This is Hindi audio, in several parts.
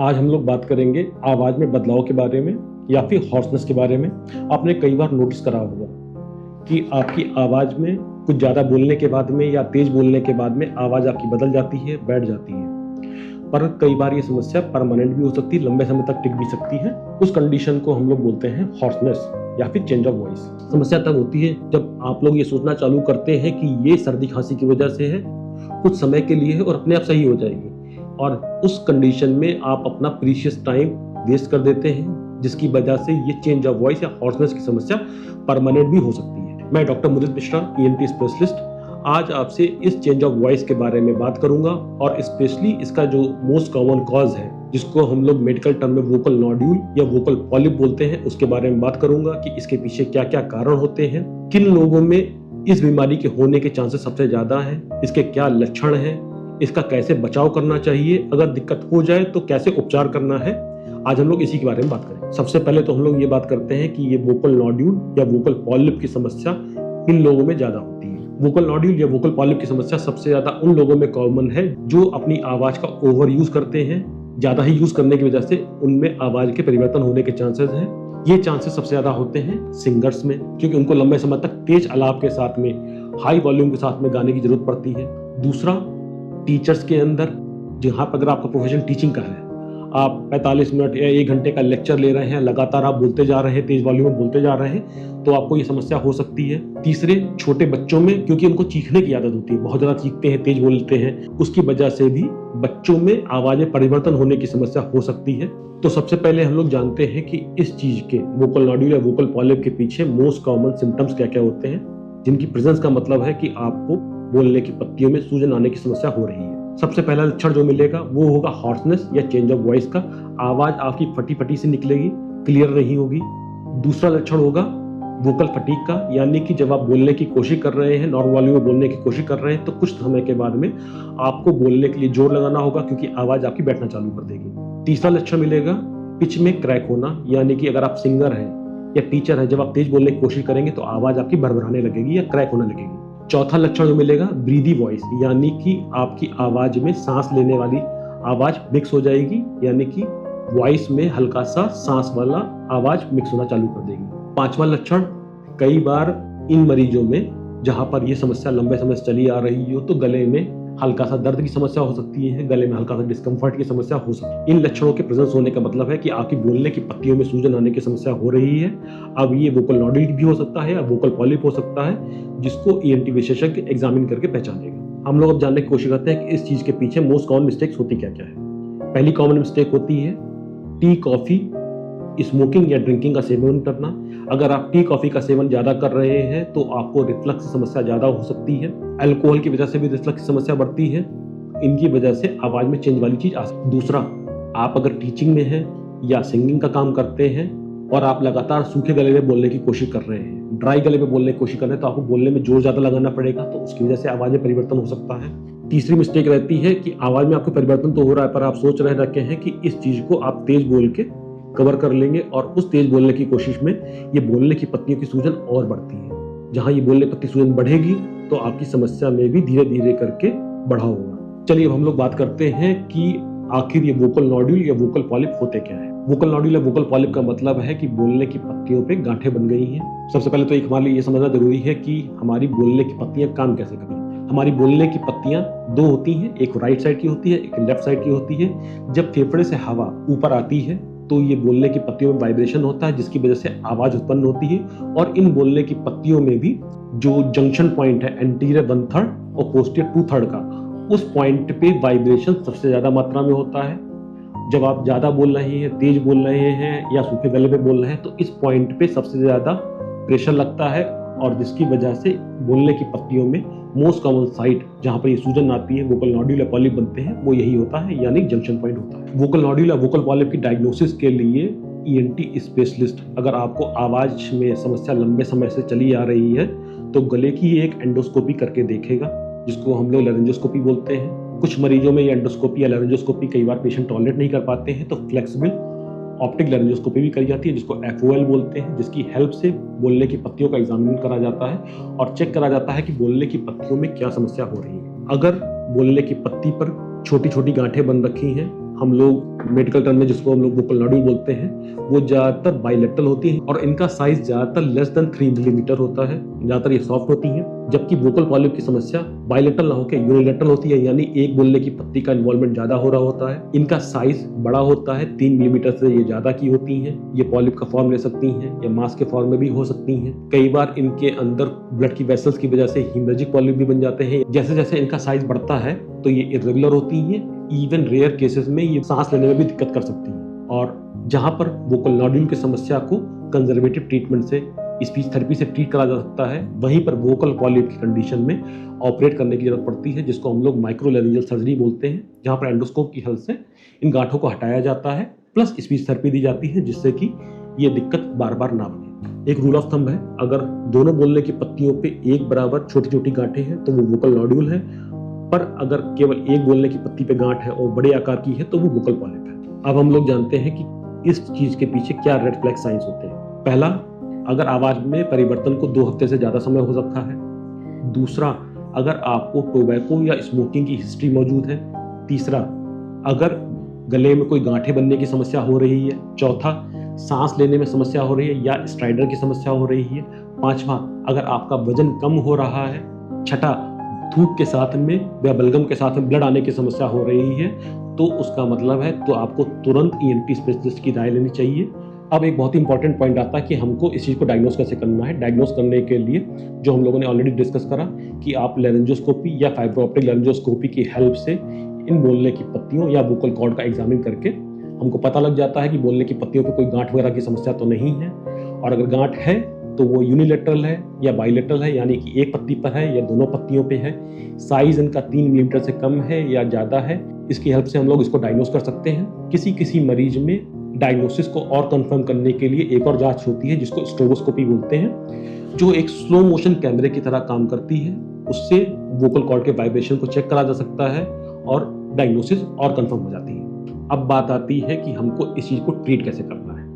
आज हम लोग बात करेंगे आवाज में बदलाव के बारे में या फिर हॉर्सनेस के बारे में। आपने कई बार नोटिस करा होगा कि आपकी आवाज में कुछ ज्यादा बोलने के बाद में या तेज बोलने के बाद में आवाज आपकी बदल जाती है, बैठ जाती है। पर कई बार ये समस्या परमानेंट भी हो सकती है, लंबे समय तक टिक भी सकती है। उस कंडीशन को हम लोग बोलते हैं हॉर्सनेस या फिर चेंज ऑफ वॉइस। समस्या तब होती है जब आप लोग ये सोचना चालू करते हैं कि ये सर्दी खांसी की वजह से है, कुछ समय के लिए है और अपने आप सही हो जाएगी, और उस कंडीशन में आप अपना प्रीशियस टाइम वेस्ट कर देते हैं, जिसकी वजह से ये चेंज ऑफ वॉइस या हॉर्सनेस की समस्या परमानेंट भी हो सकती है। मैं डॉक्टर मुदित मिश्रा, ENT स्पेशलिस्ट, आज आपसे इस चेंज ऑफ वॉइस के बारे में बात करूंगा और स्पेशली इसका जो मोस्ट कॉमन कॉज है, जिसको हम लोग मेडिकल टर्म में वोकल नॉड्यूल या वोकल पॉलिप बोलते हैं, उसके बारे में बात करूंगा कि इसके पीछे क्या क्या कारण होते हैं, किन लोगों में इस बीमारी के होने के चांसेस सबसे ज्यादा हैं, इसके क्या लक्षण हैं, इसका कैसे बचाव करना चाहिए, अगर दिक्कत हो जाए तो कैसे उपचार करना है। आज हम लोग इसी के बारे में बात करेंगे। सबसे पहले तो हम लोग ये बात करते हैं कि ये वोकल नॉड्यूल या वोकल पॉलिप की समस्या इन लोगों में ज्यादा होती है। वोकल नॉड्यूल या वोकल पॉलिप की समस्या सबसे ज्यादा उन लोगों में कॉमन है जो अपनी आवाज का ओवर यूज करते हैं। ज्यादा ही यूज करने की वजह से उनमें आवाज के परिवर्तन होने के चांसेस हैं। ये चांसेस सबसे ज्यादा होते हैं सिंगर्स में, क्योंकि उनको लंबे समय तक तेज आलाप के साथ में, हाई वॉल्यूम के साथ में गाने की जरूरत पड़ती है। दूसरा, टीचर्स के अंदर, जहां पर अगर आपका प्रोफेशन टीचिंग का है, आप 45 मिनट या 1 घंटे का लेक्चर ले रहे हैं, लगातार आप बोलते जा रहे हैं, तेज वॉल्यूम में बोलते जा रहे हैं, तो आपको ये समस्या हो सकती है। तीसरे, छोटे बच्चों में, क्योंकि उनको चीखने की आदत होती है, बहुत ज्यादा चीखते हैं, तेज बोलते हैं, उसकी वजह से भी बच्चों में आवाज में परिवर्तन होने की समस्या हो सकती है। तो सबसे पहले हम लोग जानते हैं कि इस चीज के, वोकल नॉड्यूल या वोकल पॉलिप के पीछे मोस्ट कॉमन सिम्टम्स क्या क्या होते हैं, जिनकी प्रेजेंस का मतलब है कि आपको बोलने की पत्तियों में सूजन आने की समस्या हो रही है। सबसे पहला लक्षण जो मिलेगा वो होगा हॉर्सनेस या चेंज ऑफ वॉइस का। आवाज आपकी फटी फटी से निकलेगी, क्लियर नहीं होगी। दूसरा लक्षण होगा वोकल फटीग का, यानी कि जब आप बोलने की कोशिश कर रहे हैं, नॉर्मल वॉल्यूम में बोलने की कोशिश कर रहे हैं, तो कुछ समय के बाद में आपको बोलने के लिए जोर लगाना होगा, क्योंकि आवाज आपकी बैठना चालू कर देगी। तीसरा लक्षण मिलेगा पिच में क्रैक होना, यानी कि अगर आप सिंगर हैं या टीचर हैं, जब आप तेज बोलने की कोशिश करेंगे तो आवाज आपकी भरभराने लगेगी या क्रैक होने लगेगी। चौथा लक्षण जो मिलेगा ब्रीदी वॉइस, यानी कि आपकी आवाज में सांस लेने वाली आवाज मिक्स हो जाएगी, यानी कि वॉइस में हल्का सा सांस वाला आवाज मिक्स होना चालू कर देगी। पांचवा लक्षण, कई बार इन मरीजों में जहां पर ये समस्या लंबे समय से चली आ रही हो, तो गले में हल्का सा दर्द की समस्या हो सकती है, गले में हल्का सा डिस्कम्फर्ट की समस्या हो सकती है। इन लक्षणों के प्रेजेंस होने का मतलब है कि आपकी बोलने की पत्तियों में सूजन आने की समस्या हो रही है। अब ये वोकल नॉड्यूल भी हो सकता है या वोकल पॉलिप हो सकता है, जिसको ENT विशेषज्ञ एग्जामिन करके पहचानेगा। हम लोग अब जानने की कोशिश करते हैं कि इस चीज के पीछे मोस्ट कॉमन मिस्टेक्स होती क्या क्या है। पहली कॉमन मिस्टेक होती है टी, कॉफी, स्मोकिंग या ड्रिंकिंग का सेवन करना। अगर आप टी, कॉफी का सेवन ज्यादा कर रहे हैं तो आपको रिफ्लक्स की समस्या ज्यादा हो सकती है। अल्कोहल की वजह से भी रिफ्लक्स की समस्या बढ़ती है। इनकी वजह से आवाज में चेंज वाली चीज आ सकती है। दूसरा, आप अगर टीचिंग में हैं या सिंगिंग का काम करते हैं और आप लगातार सूखे गले में बोलने की कोशिश कर रहे हैं, ड्राई गले में बोलने की कोशिश कर रहे हैं, तो आपको बोलने में जोर ज्यादा लगाना पड़ेगा, तो उसकी वजह से आवाज में परिवर्तन हो सकता है। तीसरी मिस्टेक रहती है कि आवाज में आपको परिवर्तन तो हो रहा है, पर आप सोच रहे रखे हैं कि इस चीज को आप तेज बोल के कवर कर लेंगे, और उस तेज बोलने की कोशिश में ये बोलने की पत्तियों की सूजन और बढ़ती है। जहां ये बोलने की पत्ती सूजन बढ़ेगी तो आपकी समस्या में भी धीरे धीरे करके बढ़ाव होगा। चलिए अब हम लोग बात करते हैं कि आखिर ये वोकल नॉड्यूल या वोकल पॉलिप होते क्या है। वोकल नॉड्यूल या वोकल पॉलिप का मतलब है कि बोलने की पत्तियों पे गांठें बन गई हैं। सबसे पहले तो एक हमारे लिए ये समझना जरूरी है कि हमारी बोलने की पत्तियां काम कैसे करें। हमारी बोलने की पत्तियां दो होती हैं, एक राइट साइड की होती है, एक लेफ्ट साइड की होती है। जब फेफड़े से हवा ऊपर आती है तो ये बोलने की पत्तियों में वाइब्रेशन होता है, जिसकी वजह से आवाज उत्पन्न होती है। और इन बोलने की पत्तियों में भी जो जंक्शन पॉइंट है, एंटीरियर 1/3 और पोस्टीरियर 2/3 का, उस पॉइंट पे वाइब्रेशन सबसे ज्यादा मात्रा में होता है। जब आप ज्यादा बोल रहे हैं, तेज बोल रहे हैं या सूखे गले में बोल रहे हैं, तो इस पॉइंट पे सबसे ज्यादा प्रेशर लगता है, और जिसकी वजह से बोलने की पत्तियों में मोस्ट कॉमन साइट जहां पर ये सूजन आती है, वोकल नॉड्यूल या पॉलिप बनते हैं, वो यही होता है, यानी जंक्शन पॉइंट होता है। वोकल नॉड्यूल या वोकल पॉलिप की डायग्नोसिस के लिए ENT स्पेशलिस्ट, अगर आपको आवाज में समस्या लंबे समय से चली आ रही है, तो गले की एक एंडोस्कोपी करके देखेगा, जिसको हम लोग लैरिंजोस्कोपी बोलते हैं। कुछ मरीजों में ये एंडोस्कोपी या लैरिंजोस्कोपी कई बार पेशेंट टॉलरेट नहीं कर पाते हैं, तो फ्लेक्सिबल ऑप्टिक लैरिंजोस्कोपी भी करी जाती है, जिसको FOL बोलते हैं, जिसकी हेल्प से बोलने की पत्तियों का एग्जामिन करा जाता है और चेक करा जाता है कि बोलने की पत्तियों में क्या समस्या हो रही है। अगर बोलने की पत्ती पर छोटी छोटी गांठें बन रखी हैं, हम लोग मेडिकल टर्म में जिसको हम लोग वोकल नॉड्यूल बोलते हैं, वो ज़्यादातर बाइलेटरल होती हैं और इनका साइज ज़्यादातर लेस देन 3 मिलीमीटर होता है। ज़्यादातर ये सॉफ्ट होती हैं, जबकि वोकल पॉलिप की समस्या बाइलेटरल ना होकर यूनिलेटरल होती है, यानी एक बोलने की पत्ती का इन्वॉल्वमेंट ज़्यादा हो रहा होता है। इनका साइज बड़ा होता है, 3 मिलीमीटर से ये ज़्यादा की होती हैं। ये पॉलिप का फॉर्म ले सकती हैं या मास के फॉर्म में भी हो सकती हैं। कई बार इनके अंदर ब्लड की वेसल्स की वजह से हीमरेजिक पॉलिप भी बन जाते हैं। जैसे जैसे इनका साइज बढ़ता है तो ये इरेगुलर होती हैं। इवन रेयर केसेस में ये सांस लेने में भी दिक्कत कर सकती हैं। और जहां पर वोकल नॉड्यूल की समस्या को कंजर्वेटिव ट्रीटमेंट से, स्पीच थेरेपी से ट्रीट करा जा सकता है, वहीं पर वोकल पॉलिप की कंडीशन में ऑपरेट करने की जरूरत पड़ती है, जिसको हम लोग माइक्रोलैरिंजियल सर्जरी बोलते हैं, जहां पर एंडोस्कोप की हेल्प से इन गांठों को हटाया जाता है, प्लस स्पीच थेरेपी दी जाती है, जिससे कि ये दिक्कत बार बार ना बने। एक रूल ऑफ थंब है, अगर दोनों बोलने की पत्तियों पे एक बराबर छोटी छोटी गांठें हैं तो वो वोकल नॉड्यूल है, पर अगर केवल एक बोलने की पत्ती पे गांठ है और बड़े आकार की है तो वो वोकल पॉलिप है। अब हम लोग जानते हैं कि इस चीज के पीछे क्या रेड फ्लैग साइंस होते हैं। पहला, अगर आवाज में परिवर्तन को 2 हफ्ते से ज्यादा समय हो सकता है। दूसरा, अगर आपको टोबैको या स्मोकिंग की हिस्ट्री मौजूद है। तीसरा, अगर गले में कोई गांठें बनने की समस्या हो रही है। चौथा, सांस लेने में समस्या हो रही है या स्ट्राइडर की समस्या हो रही है। पांचवा, अगर आपका वजन कम हो रहा है। छठा, थूक के साथ में या बलगम के साथ में ब्लड आने की समस्या हो रही है, तो उसका मतलब है तो आपको तुरंत ईएनटी स्पेशलिस्ट की राय लेनी चाहिए। अब एक बहुत ही इंपॉर्टेंट पॉइंट आता है कि हमको इस चीज़ को डायग्नोस कैसे करना है। डायग्नोस करने के लिए जो हम लोगों ने ऑलरेडी डिस्कस करा कि आप लेरेंजोस्कोपी या फाइब्रो ऑप्टिक लेरेंजोस्कोपी की हेल्प से इन बोलने की पत्तियों या वोकल कॉर्ड का एग्जामिन करके हमको पता लग जाता है कि बोलने की पत्तियों पे कोई गांठ वगैरह की समस्या तो नहीं है, और अगर गांठ है तो वो यूनिलेटरल है या बाइलेटरल है, यानी कि एक पत्ती पर है या दोनों पत्तियों पे है। साइज इनका 3 मिलीमीटर से कम है या ज़्यादा है। इसकी हेल्प से हम लोग इसको डायग्नोस कर सकते हैं। किसी किसी मरीज में डायग्नोसिस को और कंफर्म करने के लिए एक और जांच होती है जिसको स्ट्रोबोस्कोपी बोलते हैं, जो एक स्लो मोशन कैमरे की तरह काम करती है। उससे वोकल कॉर्ड के वाइब्रेशन को चेक करा जा सकता है और डायग्नोसिस और कंफर्म हो जाती है। अब बात आती है कि हमको इस चीज़ को ट्रीट कैसे करना है।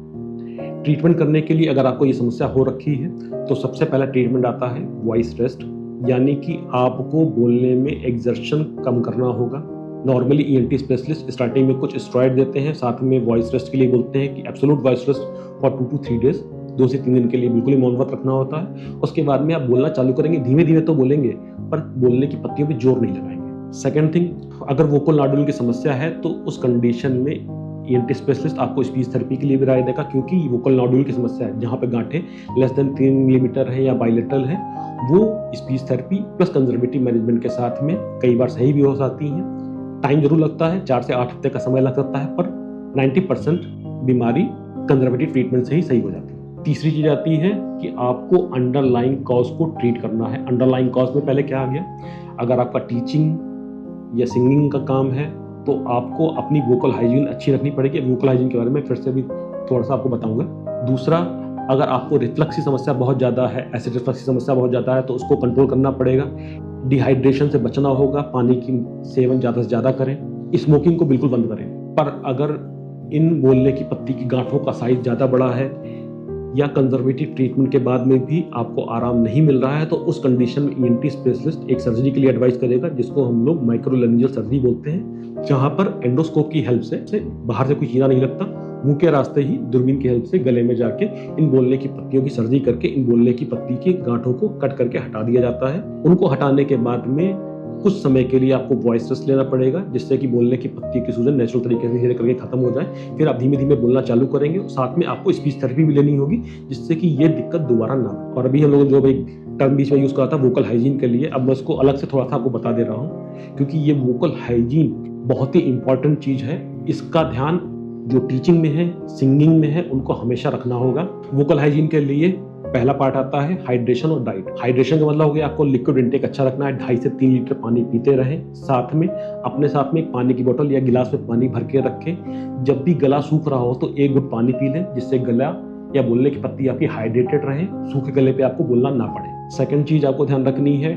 ट्रीटमेंट करने के लिए अगर आपको ये समस्या हो रखी है तो सबसे पहला ट्रीटमेंट आता है वॉइस रेस्ट, यानी कि आपको बोलने में एक्सर्शन कम करना होगा। नॉर्मली ईएनटी स्पेशलिस्ट स्टार्टिंग में कुछ स्टेरॉइड देते हैं, साथ में वॉइस रेस्ट के लिए बोलते हैं कि absolute voice rest for 2 to 3 days, 2 से 3 दिन के लिए बिल्कुल ही मौन व्रत रखना होता है। उसके बाद में आप बोलना चालू करेंगे, धीमे धीमे तो बोलेंगे पर बोलने की पत्तियों पे जोर नहीं लगाएंगे। सेकेंड थिंग, अगर वोकल नॉड्यूल की समस्या है तो उस कंडीशन में ईएनटी स्पेशलिस्ट आपको स्पीच थेरेपी के लिए भी राय देगा, क्योंकि वोकल नॉड्यूल की समस्या है जहाँ पे गांठें लेस देन 3 मिलीमीटर है या बाइलेटरल है, वो speech therapy plus conservative management के साथ में कई बार सही भी हो जाती हैं। टाइम जरूर लगता है, 4 से 8 हफ्ते का समय लग सकता है, पर 90% बीमारी कंजर्वेटिव ट्रीटमेंट से ही सही हो जाती है। तीसरी चीज आती है कि आपको अंडरलाइंग कॉज को ट्रीट करना है। अंडरलाइंग कॉज में पहले क्या आ गया, अगर आपका टीचिंग या सिंगिंग का काम है तो आपको अपनी वोकल हाइजीन अच्छी रखनी पड़ेगी। वोकल हाइजीन के बारे में फिर से भी थोड़ा सा आपको बताऊंगा। दूसरा, अगर आपको रिफ्लक्स की समस्या बहुत ज़्यादा है, एसिड रिफ्लक्स की समस्या बहुत ज़्यादा है, तो उसको कंट्रोल करना पड़ेगा। डिहाइड्रेशन से बचना होगा, पानी की सेवन ज़्यादा से ज़्यादा करें, स्मोकिंग को बिल्कुल बंद करें। पर अगर इन बोलने की पत्ती की गांठों का साइज ज़्यादा बड़ा है या कंजर्वेटिव ट्रीटमेंट के बाद में भी आपको आराम नहीं मिल रहा है, तो उस कंडीशन में ईएनटी स्पेशलिस्ट एक सर्जरी के लिए एडवाइस करेगा, जिसको हम लोग माइक्रोलैरिंजियल सर्जरी बोलते हैं, जहां पर एंडोस्कोप की हेल्प से बाहर से कोई चीरा नहीं लगता, मुंह के रास्ते ही दूरबीन की हेल्प से गले में जाके इन बोलने की पत्तियों की सर्जरी करके इन बोलने की पत्ती की गांठों को कट करके हटा दिया जाता है। उनको हटाने के बाद में कुछ समय के लिए आपको वॉइस रेस्ट लेना पड़ेगा, जिससे कि बोलने की पत्ती की सूजन नेचुरल तरीके से धीरे करके खत्म हो जाए। फिर आप धीमे धीमे बोलना चालू करेंगे और साथ में आपको स्पीच थेरेपी भी लेनी होगी, जिससे कि ये दिक्कत दोबारा ना हो। और अभी हम लोगों ने जो एक टर्म बीच में यूज करा था वोकल हाइजीन के लिए, अब मैं इसको अलग से थोड़ा सा आपको बता दे रहा हूँ, क्योंकि ये वोकल हाइजीन बहुत ही इंपॉर्टेंट चीज है। इसका ध्यान जो टीचिंग में है, सिंगिंग में है, उनको हमेशा रखना होगा। वोकल हाइजीन के लिए पहला पार्ट आता है हाइड्रेशन और डाइट। हाइड्रेशन का मतलब हो गया आपको लिक्विड इंटेक अच्छा रखना है, 2.5 से 3 लीटर पानी पीते रहें। साथ में अपने साथ में एक पानी की बोतल या गिलास में पानी भर के रखें। जब भी गला सूख रहा हो तो 1 घुट पानी पी लें, जिससे गला या बोलने की पत्ती आपकी हाइड्रेटेड रहे, सूखे गले पे आपको बोलना ना पड़े। सेकंड चीज आपको ध्यान रखनी है,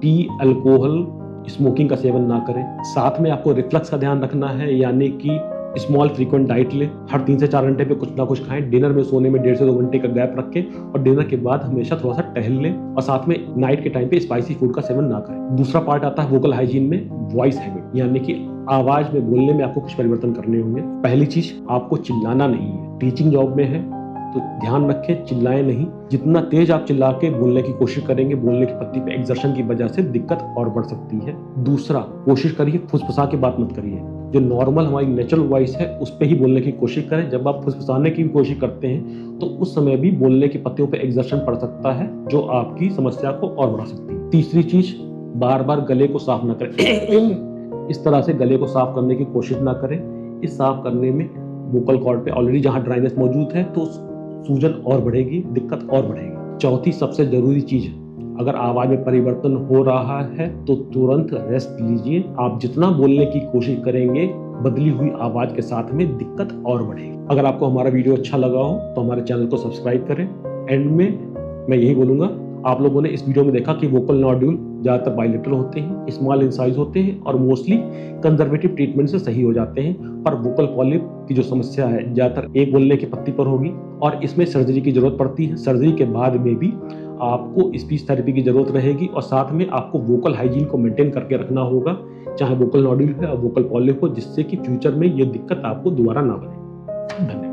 टी, अल्कोहल, स्मोकिंग का सेवन ना करें। साथ में आपको रिफ्लक्स का ध्यान रखना है, यानी कि स्मॉल फ्रीक्वेंट डाइट लें, हर 3 से 4 घंटे पे कुछ ना कुछ खाएं। डिनर में सोने में 1.5 से 2 घंटे का गैप रखें और डिनर के बाद हमेशा थोड़ा सा टहल लें, और साथ में नाइट के टाइम पे स्पाइसी फूड का सेवन ना करें। दूसरा पार्ट आता है वोकल हाइजीन में वॉइस हैबिट, यानी कि आवाज में, बोलने में आपको कुछ परिवर्तन करने होंगे। पहली चीज, आपको चिल्लाना नहीं है। टीचिंग जॉब में है तो ध्यान रखें, चिल्लाएं नहीं। जितना तेज आप चिल्ला के बोलने की कोशिश करेंगे, बोलने की पत्ती पे एक्सर्शन की वजह से दिक्कत और बढ़ सकती है। दूसरा, कोशिश करिए फुसफुसा के बात मत करिए। जो नॉर्मल हमारी नेचुरल वॉइस है उस पे ही बोलने की कोशिश करें। जब आप फुसफुसाने की कोशिश करते हैं तो उस समय भी बोलने की पत्तियों पे एक्सर्शन पड़ सकता है, जो आपकी समस्या को और बढ़ा सकती है। तीसरी चीज, बार बार गले को साफ ना करें। इस तरह से गले को साफ करने की कोशिश ना करें। इस साफ करने में वोकल कॉर्ड पे ऑलरेडी जहां ड्राइनेस मौजूद है तो सूजन और बढ़ेगी, दिक्कत और बढ़ेगी। चौथी सबसे जरूरी चीज, अगर आवाज में परिवर्तन हो रहा है तो तुरंत रेस्ट लीजिए। आप जितना बोलने की कोशिश करेंगे, बदली हुई आवाज के साथ में दिक्कत और बढ़ेगी। अगर आपको हमारा वीडियो अच्छा लगा हो तो हमारे चैनल को सब्सक्राइब करें। एंड में मैं यही बोलूंगा, आप लोगों ने इस वीडियो में देखा कि वोकल नॉड्यूल ज्यादातर बाइलेटरल होते हैं, स्मॉल इन साइज होते हैं और मोस्टली कंजर्वेटिव ट्रीटमेंट से सही हो जाते हैं। पर वोकल पॉलिप की जो समस्या है ज्यादातर एक बोलने की पत्ती पर होगी और इसमें सर्जरी की जरूरत पड़ती है। सर्जरी के बाद में भी आपको स्पीच थेरेपी की जरूरत रहेगी और साथ में आपको वोकल हाइजीन को मेंटेन करके रखना होगा, चाहे वोकल नॉड्यूल है और वोकल पॉलिप हो, जिससे कि फ्यूचर में ये दिक्कत आपको दोबारा ना बने। धन्यवाद।